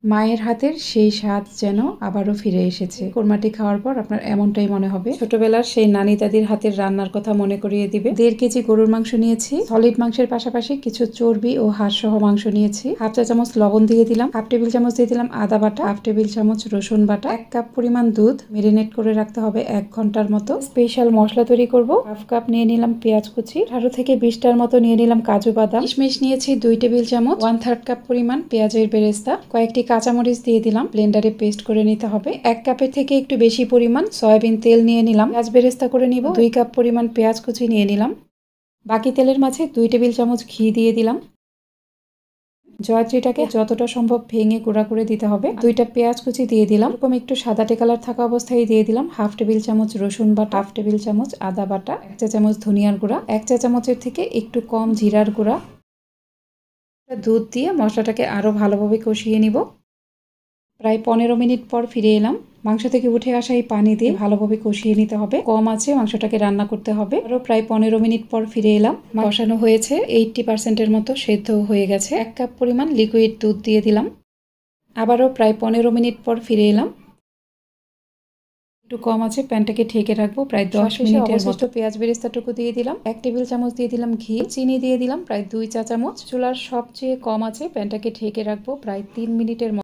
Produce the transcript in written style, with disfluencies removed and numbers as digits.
মায়ের হাতের সেই স্বাদ যেন আবারও ফিরে এসেছে। কোরমাটি খাওয়ার পর আপনার এমনটাই মনে হবে। ছোটবেলার সেই নানি দাদির হাতের রান্নার কথা মনে করিয়ে দিবে। 1.5 কেজি গরুর মাংস নিয়েছি। সলিড মাংসের পাশাপাশি কিছু চর্বি ও হাড় সহ মাংস নিয়েছি। হাফ চা চামচ লবণ দিয়ে দিলাম, হাফ টেবিল চামচ দিয়ে দিলাম আদা বাটা, হাফ টেবিল চামচ রসুন বাটা, 1 কাপ পরিমাণ দুধ মেরিনেট করে রাখতে হবে 1 ঘন্টার মতো। স্পেশাল মশলা তৈরি করব। হাফ কাপ নিয়ে নিলাম পেঁয়াজ কুচি, 18 থেকে 20টার মতো নিয়ে নিলাম কাজু বাদাম, কিশমিশ নিয়েছি 2 টেবিল চামচ, 1/3 কাপ পরিমাণ পেঁয়াজের বেরেস্তা, কয়েকটি কাঁচামরিচ দিয়ে দিলাম, ব্লেন্ডারে পেস্ট করে নিতে হবে। 1 কাপের থেকে একটু বেশি পরিমাণ সয়াবিন তেল নিয়ে নিলাম, পেঁয়াজ বেরেস্তা করে নিব। 2 কাপ পরিমাণ পেঁয়াজ কুচি নিয়ে নিলাম। বাকি তেলের মাঝে 2 টেবিল চামচ ঘি দিয়ে দিলাম। জয়ত্রীটাকে যতটা সম্ভব ভেঙে গুঁড়া করে দিতে হবে। 2টা পেঁয়াজ কুচি দিয়ে দিলাম, এরকম একটু সাদাটে কালার থাকা অবস্থায় দিয়ে দিলাম হাফ টেবিল চামচ রসুন বাটা, হাফ টেবিল চামচ আদা বাটা, 1 চা চামচ ধনিয়ার গুঁড়া, 1 চা চামচের থেকে একটু কম জিরার গুঁড়া। দুধ দিয়ে মশলাটাকে আরও ভালোভাবে কষিয়ে নিব। প্রায় 15 মিনিট পর ফিরে এলাম। মাংস থেকে উঠে আসা এই পানি দিয়ে ভালোভাবে কষিয়ে নিতে হবে। কম আছে মাংসটাকে রান্না করতে হবে। আরও প্রায় 15 মিনিট পর ফিরে এলাম। কষানো হয়েছে, 80%-এর মতো সেদ্ধ হয়ে গেছে। 1 কাপ পরিমাণ লিকুইড দুধ দিয়ে দিলাম। আবারও প্রায় 15 মিনিট পর ফিরে এলাম। একটু কম আছে, প্যানটাকে ঢেকে রাখবো প্রায় 10 মিনিটের মতো। পেঁয়াজ বেরেস্তাটুকু দিয়ে দিলাম, 1 টেবিল চামচ দিয়ে দিলাম ঘি, চিনি দিয়ে দিলাম প্রায় 2 চা চামচ। চুলার সবচেয়ে কম আছে, প্যানটাকে ঢেকে রাখবো প্রায় 3 মিনিটের মতো।